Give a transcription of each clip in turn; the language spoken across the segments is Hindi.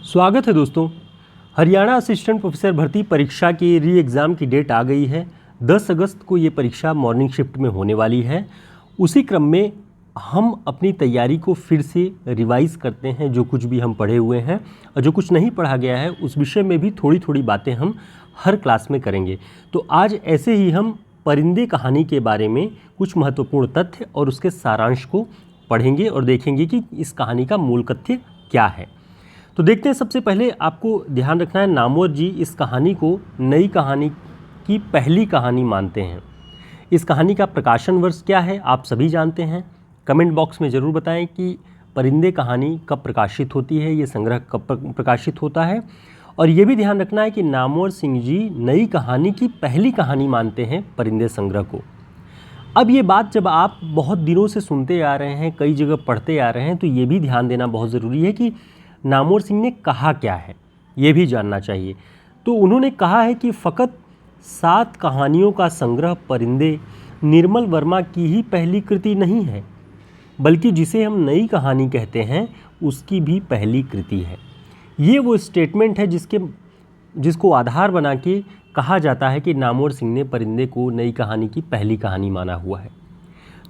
स्वागत है दोस्तों। हरियाणा असिस्टेंट प्रोफेसर भर्ती परीक्षा की री एग्ज़ाम की डेट आ गई है। 10 अगस्त को ये परीक्षा मॉर्निंग शिफ्ट में होने वाली है। उसी क्रम में हम अपनी तैयारी को फिर से रिवाइज़ करते हैं। जो कुछ भी हम पढ़े हुए हैं और जो कुछ नहीं पढ़ा गया है उस विषय में भी थोड़ी थोड़ी बातें हम हर क्लास में करेंगे। तो आज ऐसे ही हम परिंदे कहानी के बारे में कुछ महत्वपूर्ण तथ्य और उसके सारांश को पढ़ेंगे और देखेंगे कि इस कहानी का मूल तथ्य क्या है। तो देखते हैं। सबसे पहले आपको ध्यान रखना है, नामवर जी इस कहानी को नई कहानी की पहली कहानी मानते हैं। इस कहानी का प्रकाशन वर्ष क्या है आप सभी जानते हैं। कमेंट बॉक्स में ज़रूर बताएं कि परिंदे कहानी कब प्रकाशित होती है, ये संग्रह कब प्रकाशित होता है। और ये भी ध्यान रखना है कि नामवर सिंह जी नई कहानी की पहली कहानी मानते हैं परिंदे संग्रह को। अब ये बात जब आप बहुत दिनों से सुनते आ रहे हैं, कई जगह पढ़ते आ रहे हैं, तो ये भी ध्यान देना बहुत ज़रूरी है कि नामवर सिंह ने कहा क्या है, ये भी जानना चाहिए। तो उन्होंने कहा है कि फ़कत 7 कहानियों का संग्रह परिंदे निर्मल वर्मा की ही पहली कृति नहीं है, बल्कि जिसे हम नई कहानी कहते हैं उसकी भी पहली कृति है। ये वो स्टेटमेंट है जिसको आधार बना के कहा जाता है कि नामवर सिंह ने परिंदे को नई कहानी की पहली कहानी माना हुआ है।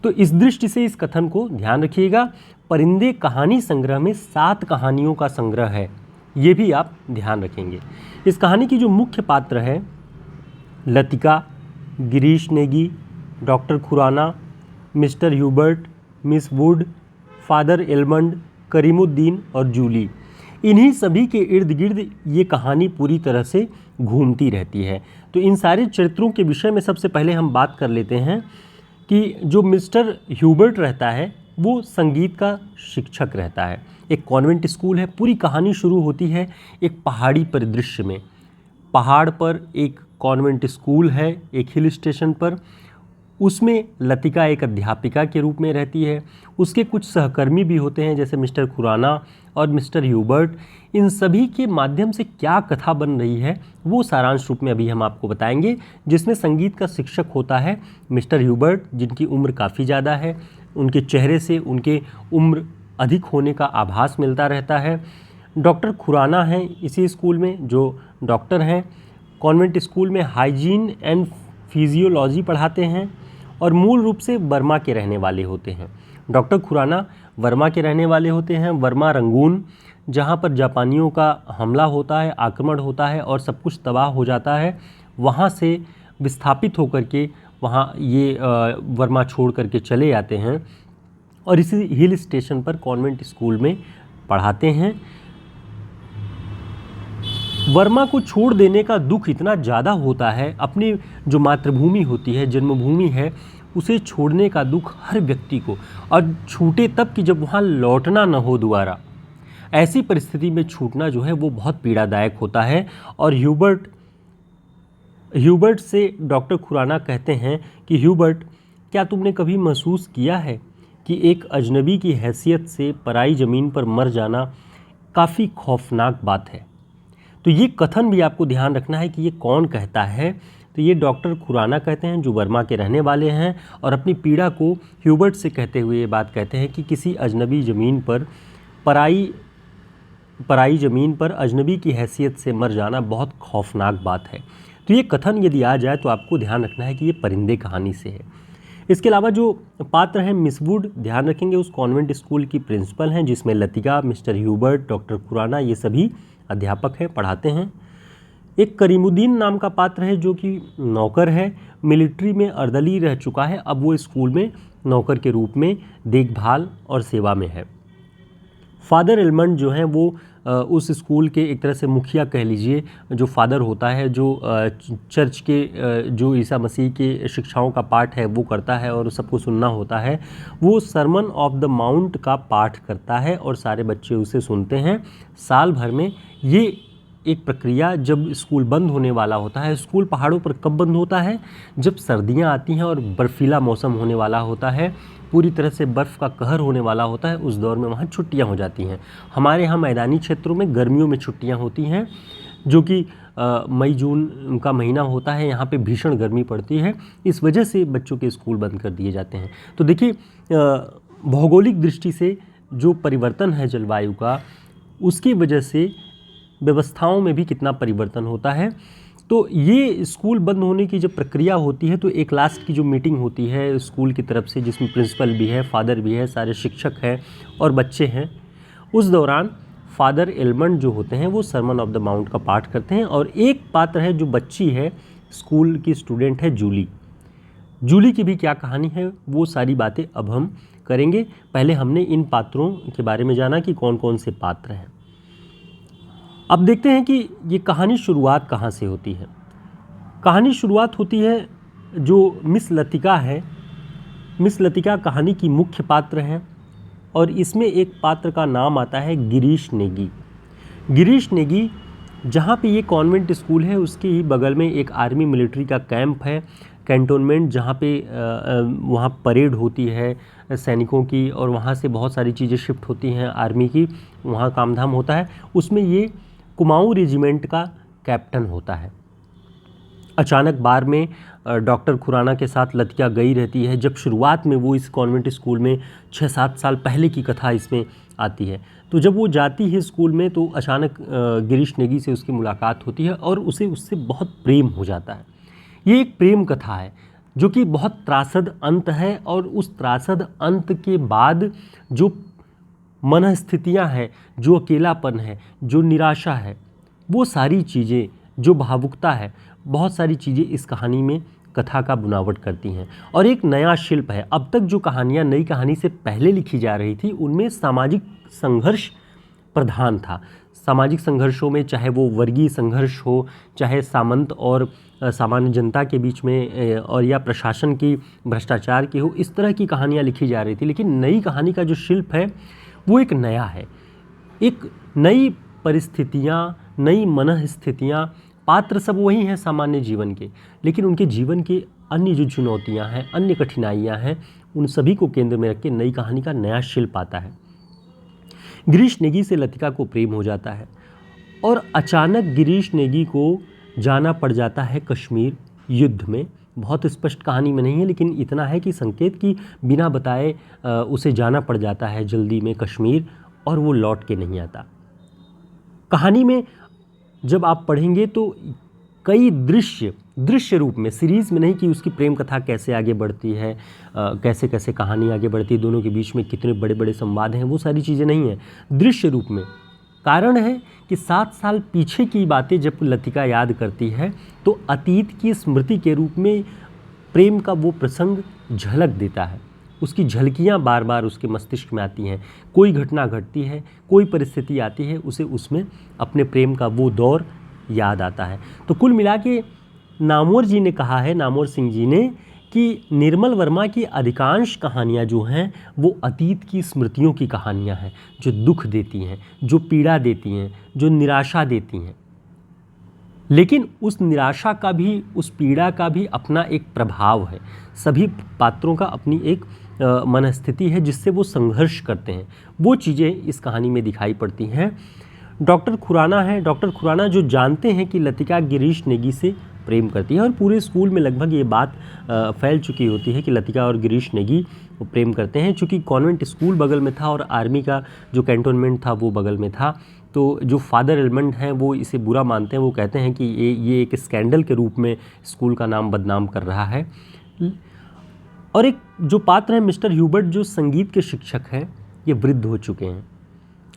तो इस दृष्टि से इस कथन को ध्यान रखिएगा। परिंदे कहानी संग्रह में 7 कहानियों का संग्रह है, ये भी आप ध्यान रखेंगे। इस कहानी की जो मुख्य पात्र है Latika, Girish Negi, doctor Khurana, mister Hubert, miss Wood, father Elmond, Karimuddin और जूली, इन्हीं सभी के इर्द गिर्द ये कहानी पूरी तरह से घूमती रहती है। तो इन सारे चरित्रों के विषय में सबसे पहले हम बात कर लेते हैं कि जो मिस्टर ह्यूबर्ट रहता है वो संगीत का शिक्षक रहता है। एक कॉन्वेंट स्कूल है। पूरी कहानी शुरू होती है एक पहाड़ी परिदृश्य में। पहाड़ पर एक कॉन्वेंट स्कूल है, एक हिल स्टेशन पर। उसमें लतिका एक अध्यापिका के रूप में रहती है। उसके कुछ सहकर्मी भी होते हैं जैसे मिस्टर खुराना और मिस्टर ह्यूबर्ट। इन सभी के माध्यम से क्या कथा बन रही है वो सारांश रूप में अभी हम आपको बताएंगे, जिसमें संगीत का शिक्षक होता है मिस्टर ह्यूबर्ट, जिनकी उम्र काफ़ी ज़्यादा है। उनके चेहरे से उनके उम्र अधिक होने का आभास मिलता रहता है। डॉक्टर खुराना हैं इसी स्कूल में, जो डॉक्टर हैं। कॉन्वेंट स्कूल में हाइजीन एंड फिजियोलॉजी पढ़ाते हैं और मूल रूप से वर्मा के रहने वाले होते हैं। डॉक्टर खुराना वर्मा के रहने वाले होते हैं। वर्मा रंगून, जहाँ पर जापानियों का हमला होता है, आक्रमण होता है और सब कुछ तबाह हो जाता है, वहाँ से विस्थापित होकर के वहाँ ये वर्मा छोड़ करके चले जाते हैं और इसी हिल स्टेशन पर कॉन्वेंट स्कूल में पढ़ाते हैं। वर्मा को छोड़ देने का दुख इतना ज़्यादा होता है, अपनी जो मातृभूमि होती है, जन्मभूमि है, उसे छोड़ने का दुख हर व्यक्ति को, और छूटे तब कि जब वहाँ लौटना न हो दोबारा। ऐसी परिस्थिति में छूटना जो है वो बहुत पीड़ादायक होता है। और ह्यूबर्ट से डॉक्टर खुराना कहते हैं कि ह्यूबर्ट, क्या तुमने कभी महसूस किया है कि एक अजनबी की हैसियत से पराई ज़मीन पर मर जाना काफ़ी खौफनाक बात है। तो ये कथन भी आपको ध्यान रखना है कि ये कौन कहता है। तो ये डॉक्टर खुराना कहते हैं जो वर्मा के रहने वाले हैं, और अपनी पीड़ा को ह्यूबर्ट से कहते हुए ये बात कहते हैं कि किसी अजनबी ज़मीन पर पराई ज़मीन पर अजनबी की हैसियत से मर जाना बहुत खौफनाक बात है। तो ये कथन यदि आ जाए तो आपको ध्यान रखना है कि ये परिंदे कहानी से है। इसके अलावा जो पात्र हैं मिस वुड, ध्यान रखेंगे उस कॉन्वेंट स्कूल की प्रिंसिपल हैं, जिसमें Latika, mister Hubert, doctor Khurana ये सभी अध्यापक हैं, पढ़ाते हैं। एक करीमुद्दीन नाम का पात्र है जो कि नौकर है, मिलिट्री में अर्दली रह चुका है, अब वो स्कूल में नौकर के रूप में देखभाल और सेवा में है। फादर एलमंड जो हैं वो उस स्कूल के एक तरह से मुखिया कह लीजिए, जो फादर होता है, जो चर्च के जो ईसा मसीह के शिक्षाओं का पाठ है वो करता है और सबको सुनना होता है। वो सरमन ऑफ द माउंट का पाठ करता है और सारे बच्चे उसे सुनते हैं। साल भर में ये एक प्रक्रिया, जब स्कूल बंद होने वाला होता है, स्कूल पहाड़ों पर कब बंद होता है, जब सर्दियां आती हैं और बर्फीला मौसम होने वाला होता है, पूरी तरह से बर्फ़ का कहर होने वाला होता है, उस दौर में वहाँ छुट्टियाँ हो जाती हैं। हमारे यहाँ मैदानी क्षेत्रों में गर्मियों में छुट्टियाँ होती हैं, जो कि मई जून का महीना होता है। यहाँ पे भीषण गर्मी पड़ती है, इस वजह से बच्चों के स्कूल बंद कर दिए जाते हैं। तो देखिए, भौगोलिक दृष्टि से जो परिवर्तन है जलवायु का, उसकी वजह से व्यवस्थाओं में भी कितना परिवर्तन होता है। तो ये स्कूल बंद होने की जब प्रक्रिया होती है तो एक लास्ट की जो मीटिंग होती है स्कूल की तरफ से, जिसमें प्रिंसिपल भी है, फादर भी है, सारे शिक्षक हैं और बच्चे हैं, उस दौरान फादर एलमंड जो होते हैं वो सरमन ऑफ द माउंट का पाठ करते हैं। और एक पात्र है जो बच्ची है, स्कूल की स्टूडेंट है, जूली। जूली की भी क्या कहानी है वो सारी बातें अब हम करेंगे। पहले हमने इन पात्रों के बारे में जाना कि कौन कौन से पात्र हैं। अब देखते हैं कि ये कहानी शुरुआत कहाँ से होती है। कहानी शुरुआत होती है जो मिस लतिका है। मिस लतिका कहानी की मुख्य पात्र हैं और इसमें एक पात्र का नाम आता है गिरीश नेगी। गिरीश नेगी, जहाँ पे ये कॉन्वेंट स्कूल है उसके ही बगल में एक आर्मी मिलिट्री का कैंप है, कैंटोनमेंट, जहाँ पे वहाँ परेड होती है सैनिकों की और वहाँ से बहुत सारी चीज़ें शिफ्ट होती हैं आर्मी की, वहाँ कामधाम होता है। उसमें ये कुमाऊँ रेजिमेंट का कैप्टन होता है। अचानक बार में डॉक्टर खुराना के साथ लतिका गई रहती है। जब शुरुआत में वो इस कॉन्वेंट स्कूल में 6-7 साल पहले की कथा इसमें आती है, तो जब वो जाती है स्कूल में तो अचानक गिरीश नेगी से उसकी मुलाकात होती है और उसे उससे बहुत प्रेम हो जाता है। ये एक प्रेम कथा है जो कि बहुत त्रासद अंत है और उस त्रासद अंत के बाद जो मनस्थितियाँ हैं, जो अकेलापन है, जो निराशा है, वो सारी चीज़ें, जो भावुकता है, बहुत सारी चीज़ें इस कहानी में कथा का बुनावट करती हैं। और एक नया शिल्प है। अब तक जो कहानियाँ नई कहानी से पहले लिखी जा रही थी उनमें सामाजिक संघर्ष प्रधान था। सामाजिक संघर्षों में चाहे वो वर्गीय संघर्ष हो, चाहे सामंत और सामान्य जनता के बीच में और या प्रशासन की भ्रष्टाचार की हो, इस तरह की कहानियाँ लिखी जा रही थी। लेकिन नई कहानी का जो शिल्प है वो एक नया है, एक नई परिस्थितियाँ, नई मनःस्थितियाँ। पात्र सब वही हैं सामान्य जीवन के, लेकिन उनके जीवन के अन्य जो चुनौतियाँ हैं, अन्य कठिनाइयाँ हैं, उन सभी को केंद्र में रख के नई कहानी का नया शिल्प आता है। गिरीश नेगी से लतिका को प्रेम हो जाता है और अचानक गिरीश नेगी को जाना पड़ जाता है कश्मीर युद्ध में। बहुत स्पष्ट कहानी में नहीं है, लेकिन इतना है कि संकेत कि बिना बताए उसे जाना पड़ जाता है जल्दी में कश्मीर और वो लौट के नहीं आता। कहानी में जब आप पढ़ेंगे तो कई दृश्य रूप में, सीरीज़ में नहीं कि उसकी प्रेम कथा कैसे आगे बढ़ती है, कैसे कैसे कहानी आगे बढ़ती है, दोनों के बीच में कितने बड़े बड़े संवाद हैं, वो सारी चीज़ें नहीं हैं, दृश्य रूप में। कारण है कि 7 साल पीछे की बातें जब लतिका याद करती है तो अतीत की स्मृति के रूप में प्रेम का वो प्रसंग झलक देता है। उसकी झलकियाँ बार बार उसके मस्तिष्क में आती हैं। कोई घटना घटती है, कोई परिस्थिति आती है, उसे उसमें अपने प्रेम का वो दौर याद आता है। तो कुल मिला के नामवर जी ने कहा है, नामवर सिंह जी ने, कि निर्मल वर्मा की अधिकांश कहानियाँ जो हैं वो अतीत की स्मृतियों की कहानियाँ हैं, जो दुख देती हैं, जो पीड़ा देती हैं, जो निराशा देती हैं। लेकिन उस निराशा का भी, उस पीड़ा का भी अपना एक प्रभाव है। सभी पात्रों का अपनी एक मनस्थिति है जिससे वो संघर्ष करते हैं। वो चीज़ें इस कहानी में दिखाई पड़ती हैं। डॉक्टर खुराना है, डॉक्टर खुराना जो जानते हैं कि लतिका गिरीश नेगी से प्रेम करती है और पूरे स्कूल में लगभग ये बात फैल चुकी होती है कि लतिका और गिरीश नेगी प्रेम करते हैं। चूँकि कॉन्वेंट स्कूल बगल में था और आर्मी का जो कैंटोनमेंट था वो बगल में था, तो जो फादर एलमंड हैं वो इसे बुरा मानते हैं। वो कहते हैं कि ये एक स्कैंडल के रूप में स्कूल का नाम बदनाम कर रहा है। और एक जो पात्र है मिस्टर ह्यूबर्ट, जो संगीत के शिक्षक हैं, ये वृद्ध हो चुके हैं,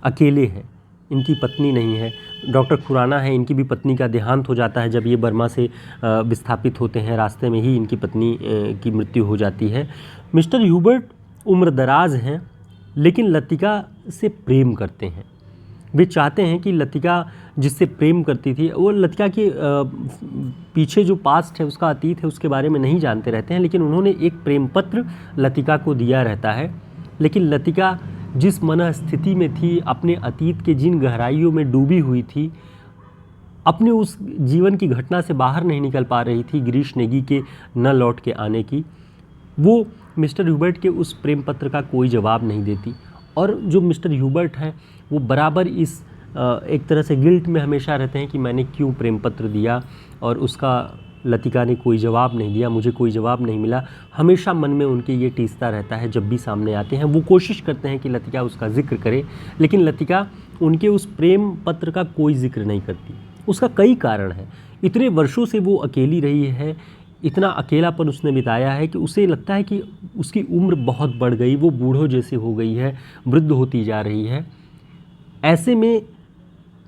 अकेले हैं, इनकी पत्नी नहीं है। डॉक्टर खुराना है, इनकी भी पत्नी का देहांत हो जाता है जब ये बर्मा से विस्थापित होते हैं। रास्ते में ही इनकी पत्नी की मृत्यु हो जाती है। मिस्टर ह्यूबर्ट उम्रदराज हैं, लेकिन लतिका से प्रेम करते हैं। वे चाहते हैं कि लतिका जिससे प्रेम करती थी, वो लतिका के पीछे जो पास्ट है, उसका अतीत है, उसके बारे में नहीं जानते रहते हैं। लेकिन उन्होंने एक प्रेम पत्र लतिका को दिया रहता है। लेकिन लतिका जिस मनःस्थिति में थी, अपने अतीत के जिन गहराइयों में डूबी हुई थी, अपने उस जीवन की घटना से बाहर नहीं निकल पा रही थी, गिरीश नेगी के न लौट के आने की, वो मिस्टर ह्यूबर्ट के उस प्रेम पत्र का कोई जवाब नहीं देती। और जो मिस्टर ह्यूबर्ट हैं वो बराबर एक तरह से गिल्ट में हमेशा रहते हैं कि मैंने क्यों प्रेम पत्र दिया, और उसका लतिका ने कोई जवाब नहीं दिया, मुझे कोई जवाब नहीं मिला। हमेशा मन में उनके ये टीसता रहता है जब भी सामने आते हैं। वो कोशिश करते हैं कि लतिका उसका जिक्र करे, लेकिन लतिका उनके उस प्रेम पत्र का कोई जिक्र नहीं करती। उसका कई कारण है। इतने वर्षों से वो अकेली रही है, इतना अकेलापन उसने बिताया है कि उसे लगता है कि उसकी उम्र बहुत बढ़ गई, वो बूढ़ों जैसे हो गई है, वृद्ध होती जा रही है। ऐसे में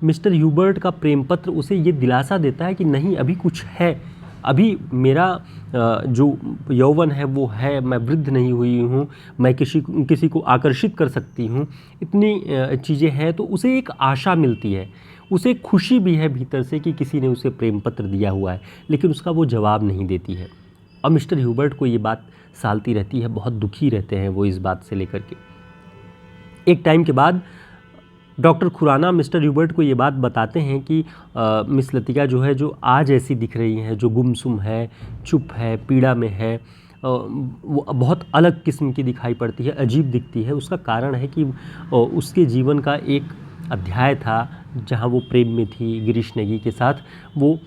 मिस्टर ह्यूबर्ट का प्रेम पत्र उसे ये दिलासा देता है कि नहीं, अभी कुछ है, अभी मेरा जो यौवन है वो है, मैं वृद्ध नहीं हुई हूँ, मैं किसी को आकर्षित कर सकती हूँ, इतनी चीज़ें हैं। तो उसे एक आशा मिलती है, उसे खुशी भी है भीतर से कि किसी ने उसे प्रेम पत्र दिया हुआ है, लेकिन उसका वो जवाब नहीं देती है। और मिस्टर ह्यूबर्ट को ये बात सालती रहती है, बहुत दुखी रहते हैं वो इस बात से लेकर के। एक टाइम के बाद डॉक्टर खुराना मिस्टर ह्यूबर्ट को ये बात बताते हैं कि मिस लतिका जो है, जो आज ऐसी दिख रही हैं, जो गुमसुम है, चुप है, पीड़ा में है, वो बहुत अलग किस्म की दिखाई पड़ती है, अजीब दिखती है। उसका कारण है कि उसके जीवन का एक अध्याय था जहाँ वो प्रेम में थी गिरीश नेगी के साथ, वो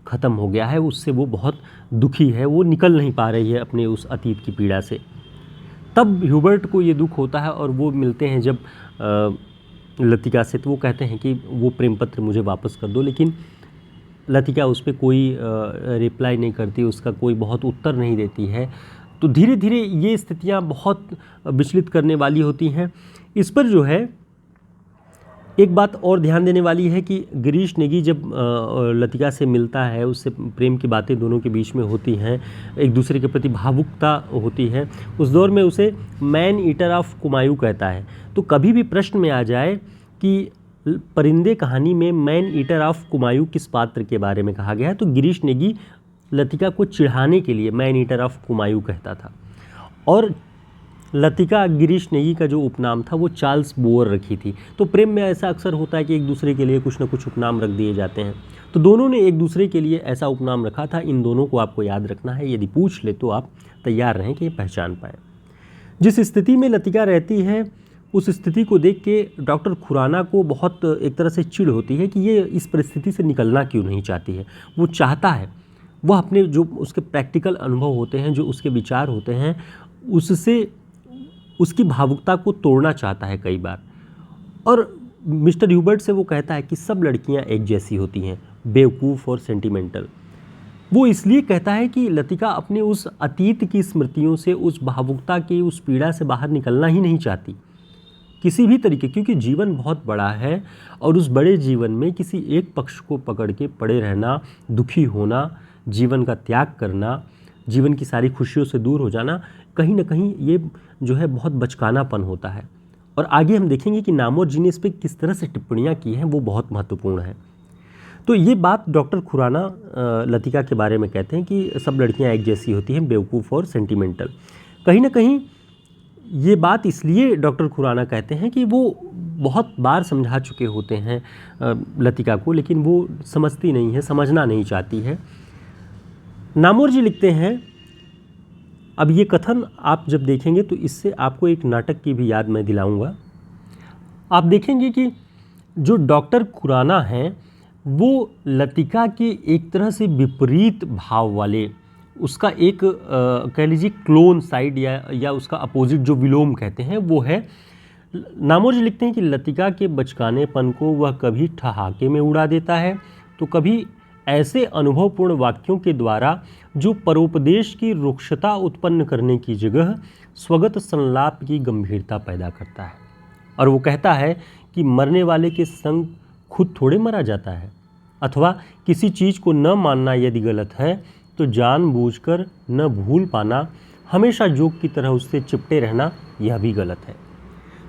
ख़त्म हो गया है। उससे वो बहुत दुखी है, वो निकल नहीं पा रही है अपने उस अतीत की पीड़ा से। तब ह्यूबर्ट को ये दुख होता है और वो मिलते हैं जब लतिका से, तो वो कहते हैं कि वो प्रेम पत्र मुझे वापस कर दो, लेकिन लतिका उस पर कोई रिप्लाई नहीं करती, उसका कोई बहुत उत्तर नहीं देती है। तो धीरे धीरे ये स्थितियाँ बहुत विचलित करने वाली होती हैं। इस पर जो है एक बात और ध्यान देने वाली है कि गिरीश नेगी जब लतिका से मिलता है, उससे प्रेम की बातें दोनों के बीच में होती हैं, एक दूसरे के प्रति भावुकता होती है। उस दौर में उसे मैन ईटर ऑफ कुमायूं कहता है। तो कभी भी प्रश्न में आ जाए कि परिंदे कहानी में मैन ईटर ऑफ कुमायूं किस पात्र के बारे में कहा गया है, तो गिरीश नेगी लतिका को चिढ़ाने के लिए मैन ईटर ऑफ कुमायूं कहता था। और लतिका गिरीश नेगी का जो उपनाम था वो चार्ल्स बोअर रखी थी। तो प्रेम में ऐसा अक्सर होता है कि एक दूसरे के लिए कुछ ना कुछ उपनाम रख दिए जाते हैं। तो दोनों ने एक दूसरे के लिए ऐसा उपनाम रखा था। इन दोनों को आपको याद रखना है, यदि पूछ ले तो आप तैयार रहें कि ये पहचान पाएँ। जिस स्थिति में लतिका रहती है, उस स्थिति को देख के डॉक्टर खुराना को बहुत एक तरह से चिढ़ होती है कि ये इस परिस्थिति से निकलना क्यों नहीं चाहती है। वो चाहता है, वह अपने जो उसके प्रैक्टिकल अनुभव होते हैं, जो उसके विचार होते हैं, उससे उसकी भावुकता को तोड़ना चाहता है कई बार। और मिस्टर ह्यूबर्ट से वो कहता है कि सब लड़कियां एक जैसी होती हैं, बेवकूफ़ और सेंटिमेंटल। वो इसलिए कहता है कि लतिका अपने उस अतीत की स्मृतियों से, उस भावुकता की उस पीड़ा से बाहर निकलना ही नहीं चाहती किसी भी तरीके, क्योंकि जीवन बहुत बड़ा है और उस बड़े जीवन में किसी एक पक्ष को पकड़ के पड़े रहना, दुखी होना, जीवन का त्याग करना, जीवन की सारी खुशियों से दूर हो जाना, कहीं ना कहीं ये जो है बहुत बचकानापन होता है। और आगे हम देखेंगे कि नामोर जी ने इस पर किस तरह से टिप्पणियाँ की हैं, वो बहुत महत्वपूर्ण है। तो ये बात डॉक्टर खुराना लतिका के बारे में कहते हैं कि सब लड़कियां एक जैसी होती हैं, बेवकूफ़ और सेंटिमेंटल। कहीं ना कहीं ये बात इसलिए डॉक्टर खुराना कहते हैं कि वो बहुत बार समझा चुके होते हैं लतिका को, लेकिन वो समझती नहीं है, समझना नहीं चाहती है। नामोर जी लिखते हैं, अब ये कथन आप जब देखेंगे तो इससे आपको एक नाटक की भी याद मैं दिलाऊंगा। आप देखेंगे कि जो डॉक्टर खुराना हैं वो लतिका के एक तरह से विपरीत भाव वाले, उसका एक कह लीजिए क्लोन साइड या उसका अपोजिट जो विलोम कहते हैं वो है। नामोर जी लिखते हैं कि लतिका के बचकानेपन को वह कभी ठहाके में उड़ा देता है, तो कभी ऐसे अनुभवपूर्ण वाक्यों के द्वारा जो परोपदेश की रुक्षता उत्पन्न करने की जगह स्वगत संलाप की गंभीरता पैदा करता है। और वो कहता है कि मरने वाले के संग खुद थोड़े मरा जाता है, अथवा किसी चीज़ को न मानना यदि गलत है तो जानबूझकर न भूल पाना, हमेशा जोक की तरह उससे चिपटे रहना, यह भी गलत है।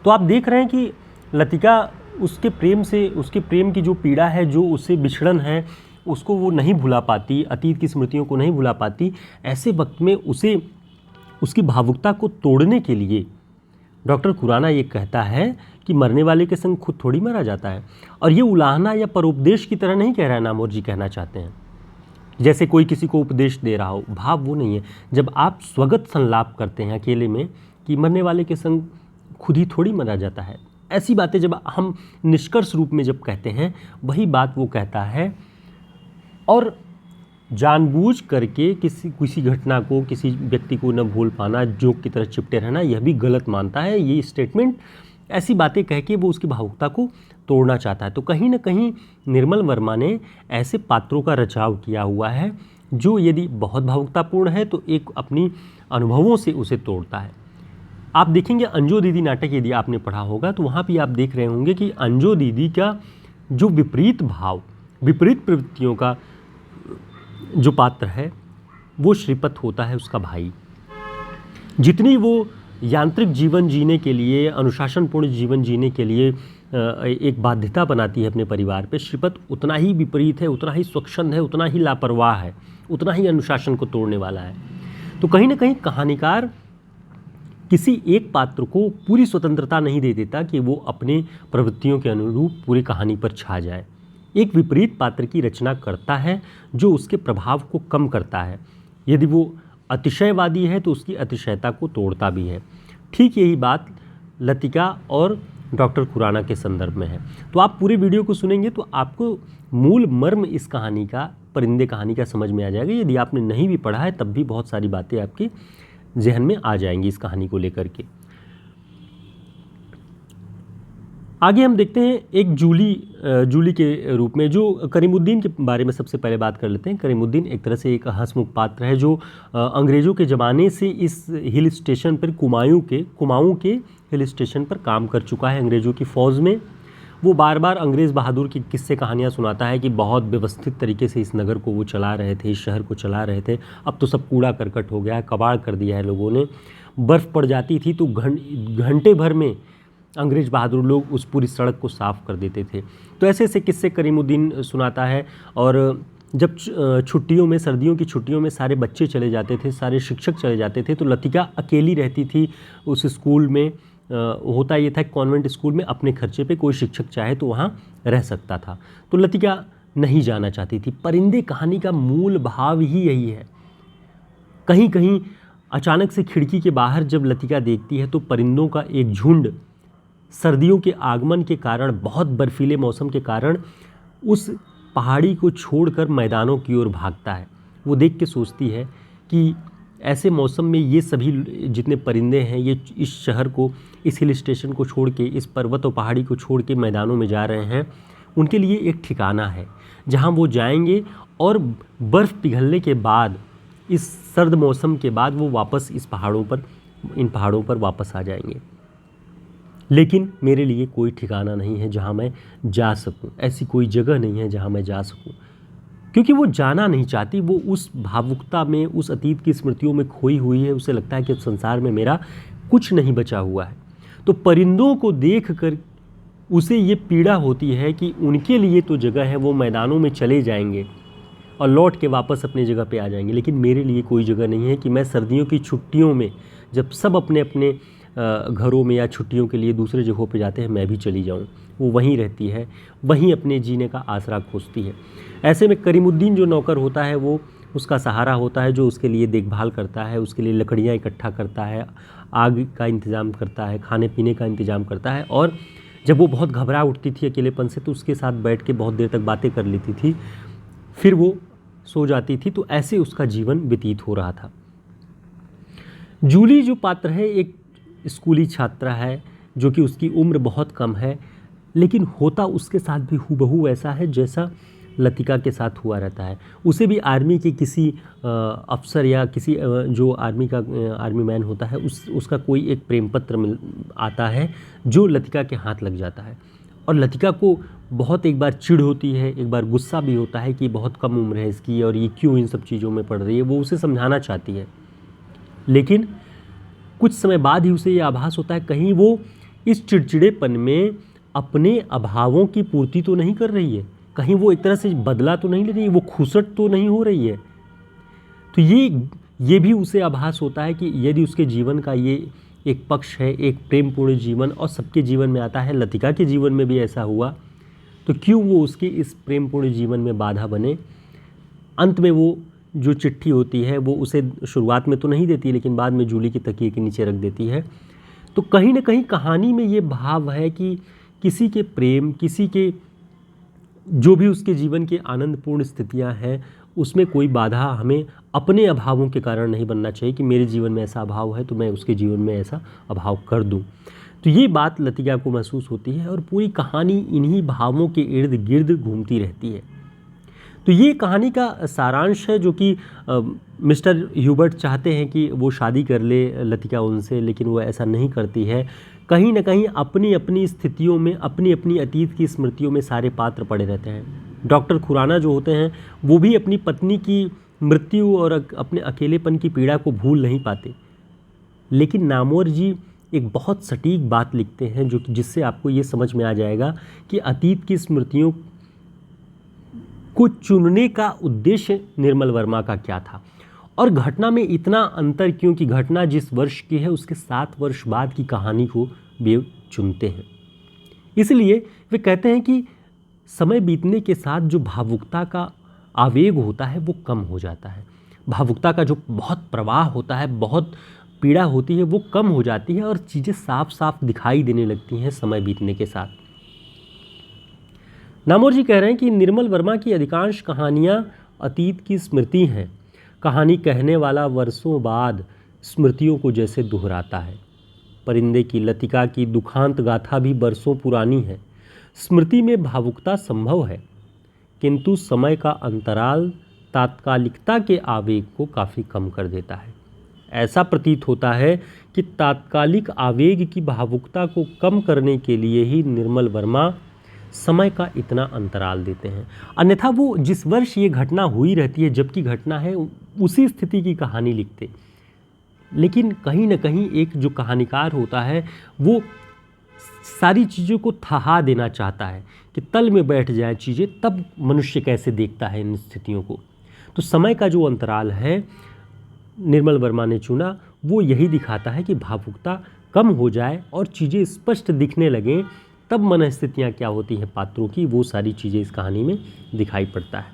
तो आप देख रहे हैं कि लतिका उसके प्रेम से, उसके प्रेम की जो पीड़ा है, जो उससे बिछड़न है, उसको वो नहीं भुला पाती, अतीत की स्मृतियों को नहीं भुला पाती। ऐसे वक्त में उसे उसकी भावुकता को तोड़ने के लिए डॉक्टर खुराना ये कहता है कि मरने वाले के संग खुद थोड़ी मरा जाता है। और ये उलाहना या परोपदेश की तरह नहीं कह रहा है, नामोर जी कहना चाहते हैं जैसे कोई किसी को उपदेश दे रहा हो, भाव वो नहीं है। जब आप स्वगत संलाप करते हैं अकेले में कि मरने वाले के संग खुद ही थोड़ी मरा जाता है, ऐसी बातें जब हम निष्कर्ष रूप में जब कहते हैं, वही बात वो कहता है। और जानबूझ करके किसी घटना को, किसी व्यक्ति को न भूल पाना, जोक की तरह चिपटे रहना, यह भी गलत मानता है। ये स्टेटमेंट ऐसी बातें कह के वो उसकी भावुकता को तोड़ना चाहता है। तो कहीं ना कहीं निर्मल वर्मा ने ऐसे पात्रों का रचाव किया हुआ है जो यदि बहुत भावुकतापूर्ण है तो एक अपनी अनुभवों से उसे तोड़ता है। आप देखेंगे अंजू दीदी नाटक यदि आपने पढ़ा होगा तो वहाँ भी आप देख रहे होंगे कि अंजू दीदी का जो विपरीत भाव, विपरीत प्रवृत्तियों का जो पात्र है वो श्रीपत होता है, उसका भाई। जितनी वो यांत्रिक जीवन जीने के लिए, अनुशासनपूर्ण जीवन जीने के लिए एक बाध्यता बनाती है अपने परिवार पे, श्रीपत उतना ही विपरीत है, उतना ही स्वच्छंद है, उतना ही लापरवाह है, उतना ही अनुशासन को तोड़ने वाला है। तो कहीं ना कहीं कहानीकार किसी एक पात्र को पूरी स्वतंत्रता नहीं दे देता कि वो अपने प्रवृत्तियों के अनुरूप पूरी कहानी पर छा जाए। एक विपरीत पात्र की रचना करता है जो उसके प्रभाव को कम करता है। यदि वो अतिशयवादी है तो उसकी अतिशयता को तोड़ता भी है। ठीक यही बात लतिका और डॉक्टर खुराना के संदर्भ में है। तो आप पूरे वीडियो को सुनेंगे तो आपको मूल मर्म इस कहानी का, परिंदे कहानी का समझ में आ जाएगा। यदि आपने नहीं भी पढ़ा है तब भी बहुत सारी बातें आपके जहन में आ जाएंगी इस कहानी को लेकर के। आगे हम देखते हैं एक जूली के रूप में, जो करीमुद्दीन के बारे में सबसे पहले बात कर लेते हैं। करीमुद्दीन एक तरह से एक हंसमुख पात्र है जो अंग्रेज़ों के ज़माने से इस हिल स्टेशन पर, कुमाऊँ के हिल स्टेशन पर काम कर चुका है अंग्रेज़ों की फ़ौज में। वो बार बार अंग्रेज़ बहादुर की किस्से कहानियाँ सुनाता है कि बहुत व्यवस्थित तरीके से इस नगर को वो चला रहे थे, इस शहर को चला रहे थे। अब तो सब कूड़ा करकट हो गया है, कबाड़ कर दिया है लोगों ने। बर्फ़ पड़ जाती थी तो घंटे भर में अंग्रेज़ बहादुर लोग उस पूरी सड़क को साफ़ कर देते थे। तो ऐसे ऐसे किस्से करीमुद्दीन सुनाता है। और जब छुट्टियों में, सर्दियों की छुट्टियों में सारे बच्चे चले जाते थे, सारे शिक्षक चले जाते थे, तो लतिका अकेली रहती थी उस स्कूल में। होता ये था कि कॉन्वेंट स्कूल में अपने खर्चे पे कोई शिक्षक चाहे तो वहाँ रह सकता था। तो लतिका नहीं जाना चाहती थी। परिंदे कहानी का मूल भाव ही यही है। कहीं कहीं अचानक से खिड़की के बाहर जब लतिका देखती है तो परिंदों का एक झुंड सर्दियों के आगमन के कारण, बहुत बर्फीले मौसम के कारण, उस पहाड़ी को छोड़कर मैदानों की ओर भागता है। वो देख के सोचती है कि ऐसे मौसम में ये सभी जितने परिंदे हैं ये इस शहर को, इस हिल स्टेशन को छोड़ के, इस पर्वत और पहाड़ी को छोड़ के मैदानों में जा रहे हैं। उनके लिए एक ठिकाना है जहाँ वो जाएंगे और बर्फ़ पिघलने के बाद, इस सर्द मौसम के बाद वो वापस इन पहाड़ों पर वापस आ जाएंगे। लेकिन मेरे लिए कोई ठिकाना नहीं है जहाँ मैं जा सकूँ, ऐसी कोई जगह नहीं है जहाँ मैं जा सकूँ। क्योंकि वो जाना नहीं चाहती, वो उस भावुकता में, उस अतीत की स्मृतियों में खोई हुई है। उसे लगता है कि संसार में मेरा कुछ नहीं बचा हुआ है। तो परिंदों को देखकर उसे ये पीड़ा होती है कि उनके लिए तो जगह है, वो मैदानों में चले जाएंगे और लौट के वापस अपनी जगह पे आ जाएंगे, लेकिन मेरे लिए कोई जगह नहीं है कि मैं सर्दियों की छुट्टियों में, जब सब अपने अपने घरों में या छुट्टियों के लिए दूसरे जगहों पे जाते हैं, मैं भी चली जाऊं। वो वहीं रहती है, वहीं अपने जीने का आसरा खोजती है। ऐसे में करीमुद्दीन जो नौकर होता है वो उसका सहारा होता है, जो उसके लिए देखभाल करता है, उसके लिए लकड़ियाँ इकट्ठा करता है, आग का इंतज़ाम करता है, खाने पीने का इंतज़ाम करता है। और जब वो बहुत घबरा उठती थी अकेलेपन से तो उसके साथ बैठ के बहुत देर तक बातें कर लेती थी, फिर वो सो जाती थी। तो ऐसे उसका जीवन व्यतीत हो रहा था। जूली जो पात्र है एक स्कूली छात्रा है, जो कि उसकी उम्र बहुत कम है, लेकिन होता उसके साथ भी हूबहू वैसा है जैसा लतिका के साथ हुआ रहता है। उसे भी आर्मी के किसी अफसर या किसी जो आर्मी मैन होता है उसका कोई एक प्रेम पत्र आता है जो लतिका के हाथ लग जाता है। और लतिका को बहुत एक बार चिढ़ होती है, एक बार गुस्सा भी होता है कि बहुत कम उम्र है इसकी और ये क्यों इन सब चीज़ों में पड़ रही है। वो उसे समझाना चाहती है, लेकिन कुछ समय बाद ही उसे ये आभास होता है कहीं वो इस चिड़चिड़ेपन में अपने अभावों की पूर्ति तो नहीं कर रही है, कहीं वो एक तरह से बदला तो नहीं ले रही है, वो खुसट तो नहीं हो रही है। तो ये भी उसे आभास होता है कि यदि उसके जीवन का ये एक पक्ष है, एक प्रेमपूर्ण जीवन, और सबके जीवन में आता है, लतिका के जीवन में भी ऐसा हुआ, तो क्यों वो उसके इस प्रेमपूर्ण जीवन में बाधा बने। अंत में वो जो चिट्ठी होती है वो उसे शुरुआत में तो नहीं देती, लेकिन बाद में जूली की तकिए के नीचे रख देती है। तो कहीं ना कहीं कहानी में ये भाव है कि किसी के प्रेम, किसी के जो भी उसके जीवन के आनंदपूर्ण स्थितियां हैं, उसमें कोई बाधा हमें अपने अभावों के कारण नहीं बनना चाहिए कि मेरे जीवन में ऐसा अभाव है तो मैं उसके जीवन में ऐसा अभाव कर दूं। तो ये बात लतिका को महसूस होती है और पूरी कहानी इन्हीं भावों के इर्द गिर्द घूमती रहती है। तो ये कहानी का सारांश है जो कि मिस्टर ह्यूबर्ट चाहते हैं कि वो शादी कर ले लतिका उनसे, लेकिन वो ऐसा नहीं करती है। कहीं ना कहीं अपनी अपनी स्थितियों में, अपनी अपनी अतीत की स्मृतियों में सारे पात्र पड़े रहते हैं। डॉक्टर खुराना जो होते हैं वो भी अपनी पत्नी की मृत्यु और अपने अकेलेपन की पीड़ा को भूल नहीं पाते, लेकिन नामवर जी एक बहुत सटीक बात लिखते हैं जो कि जिससे आपको ये समझ में आ जाएगा कि अतीत की स्मृतियों को चुनने का उद्देश्य निर्मल वर्मा का क्या था और घटना में इतना अंतर क्यों कि घटना जिस वर्ष की है उसके 7 वर्ष बाद की कहानी को वे चुनते हैं। इसलिए वे कहते हैं कि समय बीतने के साथ जो भावुकता का आवेग होता है वो कम हो जाता है। भावुकता का जो बहुत प्रवाह होता है, बहुत पीड़ा होती है, वो कम हो जाती है और चीज़ें साफ साफ दिखाई देने लगती हैं समय बीतने के साथ। नामवर जी कह रहे हैं कि निर्मल वर्मा की अधिकांश कहानियाँ अतीत की स्मृति हैं। कहानी कहने वाला वर्षों बाद स्मृतियों को जैसे दोहराता है। परिंदे की, लतिका की दुखांत गाथा भी बरसों पुरानी है। स्मृति में भावुकता संभव है, किंतु समय का अंतराल तात्कालिकता के आवेग को काफ़ी कम कर देता है। ऐसा प्रतीत होता है कि तात्कालिक आवेग की भावुकता को कम करने के लिए ही निर्मल वर्मा समय का इतना अंतराल देते हैं। अन्यथा वो जिस वर्ष ये घटना हुई रहती है, जबकि घटना है, उसी स्थिति की कहानी लिखते। लेकिन कहीं ना कहीं एक जो कहानीकार होता है वो सारी चीज़ों को थहा देना चाहता है कि तल में बैठ जाए चीज़ें, तब मनुष्य कैसे देखता है इन स्थितियों को। तो समय का जो अंतराल है निर्मल वर्मा ने चुना, वो यही दिखाता है कि भावुकता कम हो जाए और चीज़ें स्पष्ट दिखने लगें, तब मनस्थितियाँ क्या होती हैं पात्रों की, वो सारी चीज़ें इस कहानी में दिखाई पड़ता है।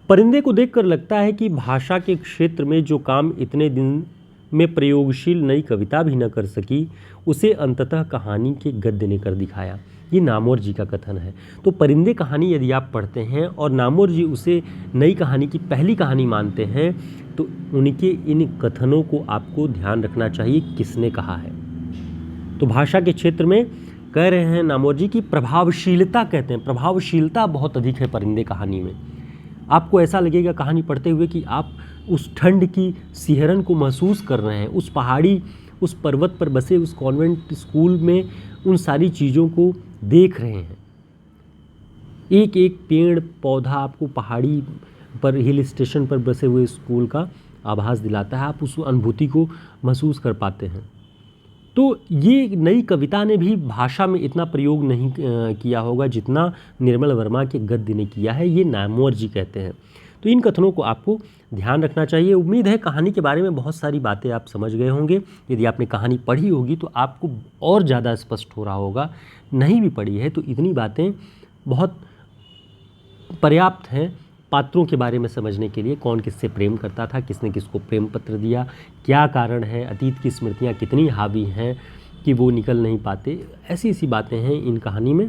परिंदे को देखकर लगता है कि भाषा के क्षेत्र में जो काम इतने दिन में प्रयोगशील नई कविता भी न कर सकी, उसे अंततः कहानी के गद्य ने कर दिखाया। ये नामवर जी का कथन है। तो परिंदे कहानी यदि आप पढ़ते हैं और नामवर जी उसे नई कहानी की पहली कहानी मानते हैं, तो उनके इन कथनों को आपको ध्यान रखना चाहिए किसने कहा है। तो भाषा के क्षेत्र में कह रहे हैं नामवर जी की प्रभावशीलता, कहते हैं प्रभावशीलता बहुत अधिक है परिंदे कहानी में। आपको ऐसा लगेगा कहानी पढ़ते हुए कि आप उस ठंड की सिहरन को महसूस कर रहे हैं, उस पहाड़ी, उस पर्वत पर बसे उस कॉन्वेंट स्कूल में उन सारी चीज़ों को देख रहे हैं। एक एक पेड़ पौधा आपको पहाड़ी पर, हिल स्टेशन पर बसे हुए स्कूल का आभास दिलाता है, आप उस अनुभूति को महसूस कर पाते हैं। तो ये नई कविता ने भी भाषा में इतना प्रयोग नहीं किया होगा जितना निर्मल वर्मा के गद्य ने किया है, ये नामवर जी कहते हैं। तो इन कथनों को आपको ध्यान रखना चाहिए। उम्मीद है कहानी के बारे में बहुत सारी बातें आप समझ गए होंगे। यदि आपने कहानी पढ़ी होगी तो आपको और ज़्यादा स्पष्ट हो रहा होगा। नहीं भी पढ़ी है तो इतनी बातें बहुत पर्याप्त हैं पात्रों के बारे में समझने के लिए। कौन किससे प्रेम करता था, किसने किसको प्रेम पत्र दिया, क्या कारण है, अतीत की स्मृतियाँ कितनी हावी हैं कि वो निकल नहीं पाते, ऐसी ऐसी बातें हैं इन कहानी में।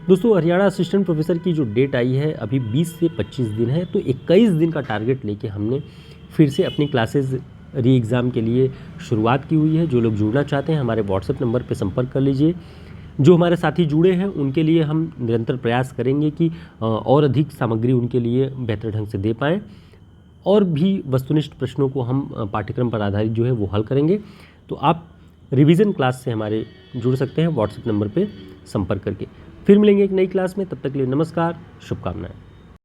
दोस्तों, हरियाणा असिस्टेंट प्रोफेसर की जो डेट आई है अभी 20 से 25 दिन है, तो 21 दिन का टारगेट लेके हमने फिर से अपनी क्लासेस री एग्ज़ाम के लिए शुरुआत की हुई है। जो लोग जुड़ना चाहते हैं हमारे व्हाट्सएप नंबर पर संपर्क कर लीजिए। जो हमारे साथी जुड़े हैं उनके लिए हम निरंतर प्रयास करेंगे कि और अधिक सामग्री उनके लिए बेहतर ढंग से दे पाएँ, और भी वस्तुनिष्ठ प्रश्नों को हम पाठ्यक्रम पर आधारित जो है वो हल करेंगे। तो आप रिवीजन क्लास से हमारे जुड़ सकते हैं व्हाट्सएप नंबर पे संपर्क करके। फिर मिलेंगे एक नई क्लास में, तब तक के लिए नमस्कार, शुभकामनाएं।